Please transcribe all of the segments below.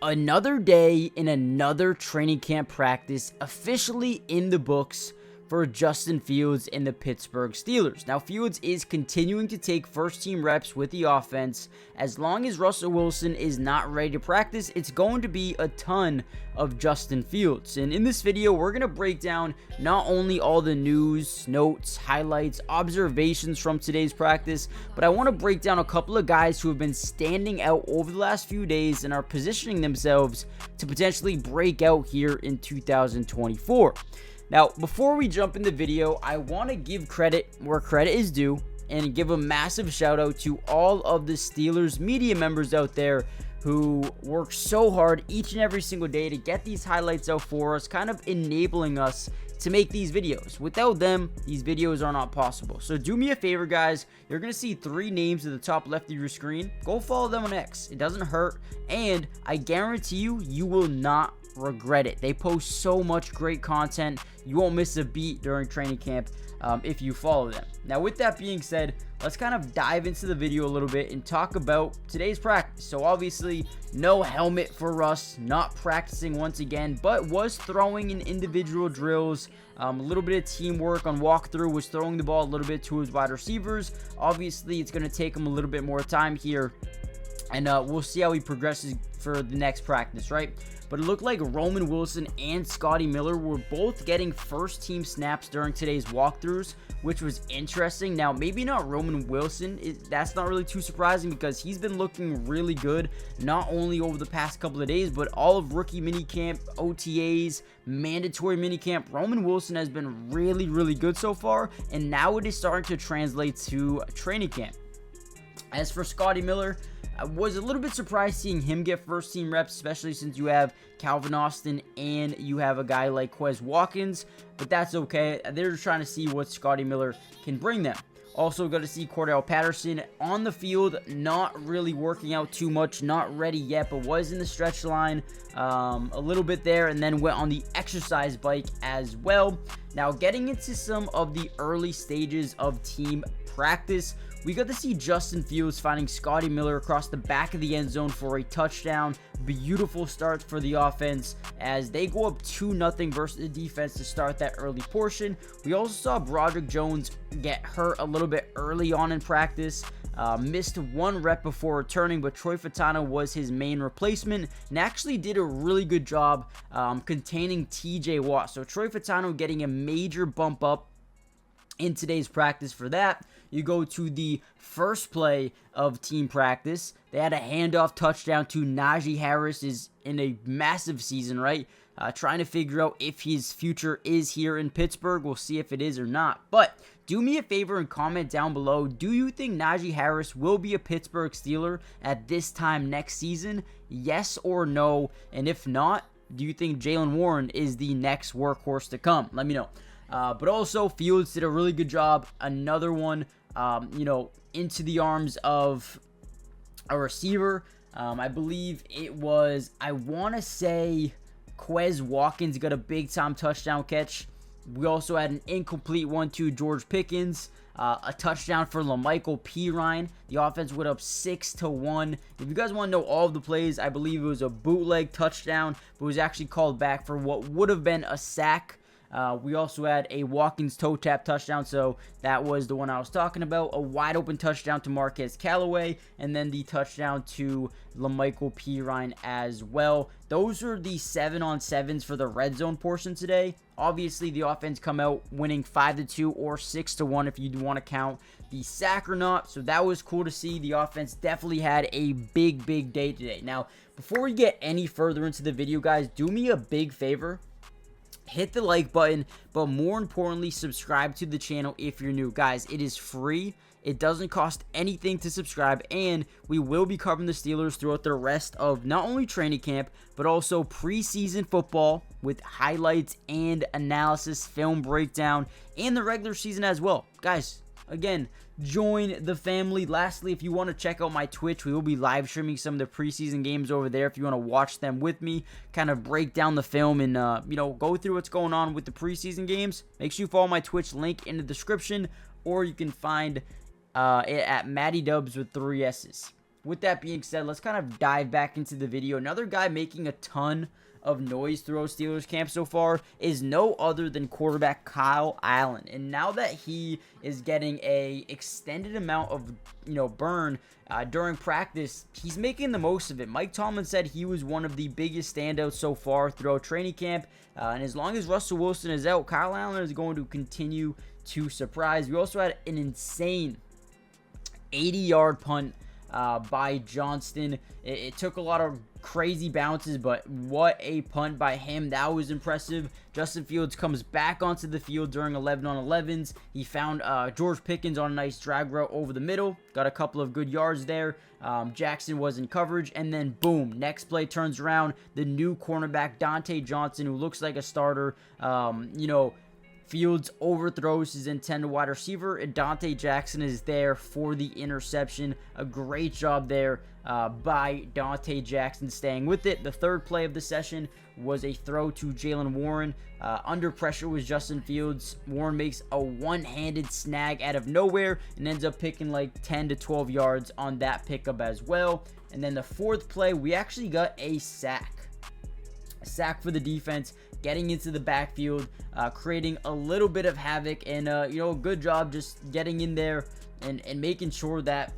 Another day in another training camp practice officially in the books for Justin Fields and the Pittsburgh Steelers. Now, Fields is continuing to take first-team reps with the offense. As long as Russell Wilson is not ready to practice, it's going to be a ton of Justin Fields. And in this video, we're going to break down not only all the news, notes, highlights, observations from today's practice, but I want to break down a couple of guys who have been standing out over the last few days and are positioning themselves to potentially break out here in 2024. Now, before we jump in the video, I want to give credit where credit is due and give a massive shout out to all of the Steelers media members out there who work so hard each and every single day to get these highlights out for us, kind of enabling us to make these videos. Without them, these videos are not possible. So do me a favor, guys. You're going to see 3 names at the top left of your screen. Go follow them on X. It doesn't hurt, and I guarantee you, you will not regret it. They post so much great content. You won't miss a beat during training camp if you follow them. Now, with that being said, let's kind of dive into the video a little bit and talk about today's practice. So obviously, no helmet for Russ, not practicing once again, but was throwing in individual drills, a little bit of teamwork on walkthrough, was throwing the ball a little bit to his wide receivers. Obviously, it's going to take him a little bit more time here, and we'll see how he progresses for the next practice, right? But it looked like Roman Wilson and Scotty Miller were both getting first-team snaps during today's walkthroughs, which was interesting. Now, maybe not Roman Wilson. That's not really too surprising because he's been looking really good, not only over the past couple of days, but all of rookie minicamp, OTAs, mandatory minicamp. Roman Wilson has been really, really good so far, and now it is starting to translate to training camp. As for Scotty Miller, I was a little bit surprised seeing him get first team reps, especially since you have Calvin Austin and you have a guy like Quez Watkins, but that's okay. They're just trying to see what Scotty Miller can bring them. Also got to see Cordell Patterson on the field, not really working out too much, not ready yet, but was in the stretch line a little bit there, and then went on the exercise bike as well. Now, getting into some of the early stages of team practice, we got to see Justin Fields finding Scotty Miller across the back of the end zone for a touchdown. Beautiful start for the offense as they go up 2-0 versus the defense to start that early portion. We also saw Broderick Jones get hurt a little bit early on in practice. Missed 1 rep before returning, but Troy Fautanu was his main replacement and actually did a really good job containing TJ Watt. So Troy Fautanu getting a major bump up in today's practice for that. You go to the first play of team practice. They had a handoff touchdown to Najee Harris, is in a massive season, right? Trying to figure out if his future is here in Pittsburgh. We'll see if it is or not. But do me a favor and comment down below. Do you think Najee Harris will be a Pittsburgh Steeler at this time next season? Yes or no? And if not, do you think Jaylen Warren is the next workhorse to come? Let me know. But also, Fields did a really good job. Another one, into the arms of a receiver. I believe it was, I want to say, Quez Watkins got a big-time touchdown catch. We also had an incomplete one to George Pickens. A touchdown for La'Mical Pirine. The offense went up 6-1. If you guys want to know all of the plays, I believe it was a bootleg touchdown, but it was actually called back for what would have been a sack. We also had a Watkins toe tap touchdown, so that was the one I was talking about. A wide open touchdown to Marquez Callaway, and then the touchdown to La'Mical Pirine as well. Those are the 7-on-7s for the red zone portion today. Obviously, the offense come out winning 5-2 or 6-1 if you want to count the sack or not. So that was cool to see. The offense definitely had a big day today. Now, before we get any further into the video, guys, do me a big favor. Hit the like button, but more importantly, subscribe to the channel if you're new. Guys, it is free. It doesn't cost anything to subscribe, and we will be covering the Steelers throughout the rest of not only training camp, but also preseason football with highlights and analysis, film breakdown, and the regular season as well. Guys, again, join the family. Lastly, if you want to check out my Twitch, we will be live streaming some of the preseason games over there. If you want to watch them with me, kind of break down the film and, go through what's going on with the preseason games, make sure you follow my Twitch link in the description, or you can find it at Matty Dubs with 3 S's. with that being said, let's kind of dive back into the video. Another guy making a ton of noise throughout Steelers camp so far is no other than quarterback Kyle Allen. And now that he is getting a extended amount of, burn during practice, he's making the most of it. Mike Tomlin said he was one of the biggest standouts so far throughout training camp. And as long as Russell Wilson is out, Kyle Allen is going to continue to surprise. We also had an insane 80-yard punt by Johnston. It took a lot of crazy bounces, but what a punt by him. That was impressive. Justin Fields comes back onto the field during 11-on-11s. He found George Pickens on a nice drag route over the middle. Got a couple of good yards there. Jackson was in coverage, and then boom, next play turns around. The new cornerback, Dante Johnson, who looks like a starter, Fields overthrows his intended wide receiver, and Dante Jackson is there for the interception. A great job there by Dante Jackson staying with it. The third play of the session was a throw to Jaylen Warren. Under pressure was Justin Fields. Warren makes a one-handed snag out of nowhere and ends up picking like 10 to 12 yards on that pickup as well. And then the fourth play, we actually got a sack. A sack for the defense, getting into the backfield, creating a little bit of havoc, and a good job just getting in there and making sure that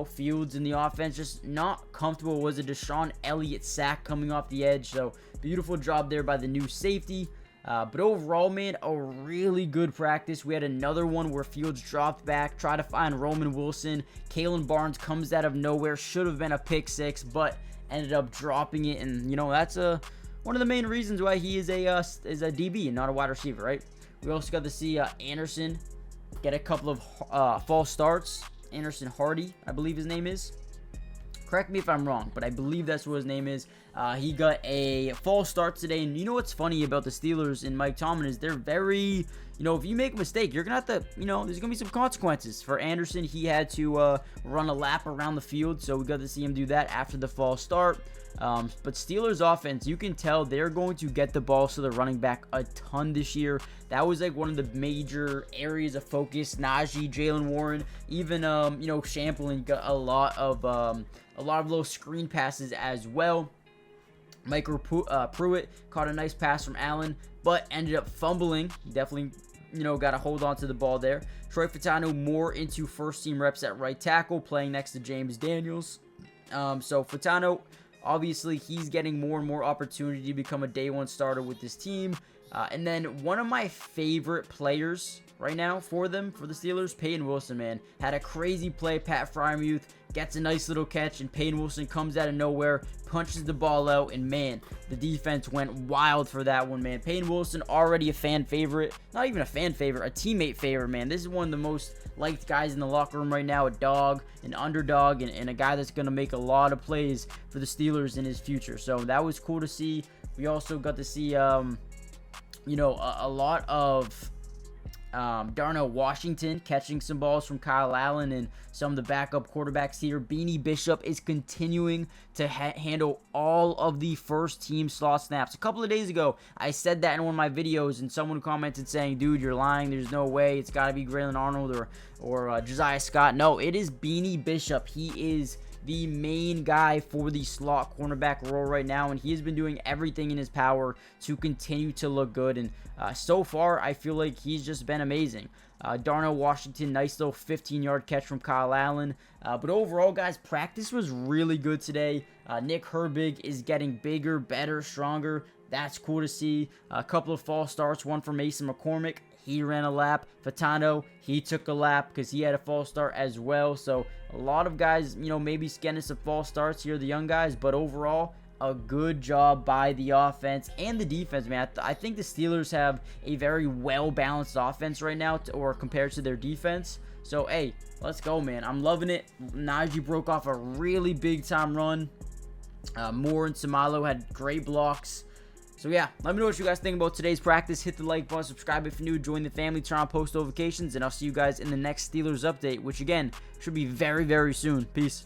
Fields in the offense just not comfortable. It was a Deshaun Elliott sack coming off the edge, so beautiful job there by the new safety. But overall, man, a really good practice. We had another one where Fields dropped back, tried to find Roman Wilson. Kalen Barnes comes out of nowhere, should have been a pick six, but ended up dropping it, and that's one of the main reasons why he is a DB and not a wide receiver, right? We also got to see Anderson get a couple of false starts. Anderson Hardy, I believe his name is. Correct me if I'm wrong, but I believe that's what his name is. He got a false start today, and what's funny about the Steelers and Mike Tomlin is they're very, if you make a mistake, you're going to have to, there's going to be some consequences. For Anderson, he had to run a lap around the field, so we got to see him do that after the false start. But Steelers offense, you can tell they're going to get the ball to the running back a ton this year. That was like one of the major areas of focus. Najee, Jaylen Warren, even Chamberlain got a lot of little screen passes as well. Michael Pruitt caught a nice pass from Allen, but ended up fumbling. Definitely, got to hold on to the ball there. Troy Fautanu more into first team reps at right tackle, playing next to James Daniels. So Fautanu, obviously, he's getting more and more opportunity to become a day one starter with this team. And then one of my favorite players right now for the Steelers, Peyton Wilson, man. Had a crazy play. Pat Freiermuth gets a nice little catch, and Peyton Wilson comes out of nowhere, punches the ball out, and man, the defense went wild for that one, man. Peyton Wilson, already a fan favorite. Not even a fan favorite, a teammate favorite, man. This is one of the most liked guys in the locker room right now. A dog, an underdog, and a guy that's going to make a lot of plays for the Steelers in his future. So that was cool to see. We also got to see, a lot of Darnell Washington catching some balls from Kyle Allen and some of the backup quarterbacks here. Beanie Bishop is continuing to handle all of the first team slot snaps. A couple of days ago, I said that in one of my videos, and someone commented saying, dude, you're lying. There's no way. It's got to be Grayland Arnold or Josiah Scott. No, it is Beanie Bishop. He is the main guy for the slot cornerback role right now, and he has been doing everything in his power to continue to look good, and so far I feel like he's just been amazing. Darnell Washington, nice little 15-yard catch from Kyle Allen, but overall, guys, practice was really good today. Nick Herbig is getting bigger, better, stronger. That's cool to see. A couple of false starts, one for Mason McCormick. He ran a lap. Fautanu, he took a lap because he had a false start as well. So a lot of guys, maybe getting some false starts here, the young guys. But overall, a good job by the offense and the defense, man. I think the Steelers have a very well-balanced offense right now, or compared to their defense. So, hey, let's go, man. I'm loving it. Najee broke off a really big-time run. Moore and Samalo had great blocks. So yeah, let me know what you guys think about today's practice. Hit the like button, subscribe if you're new, join the family, turn on post notifications, and I'll see you guys in the next Steelers update, which again, should be very, very soon. Peace.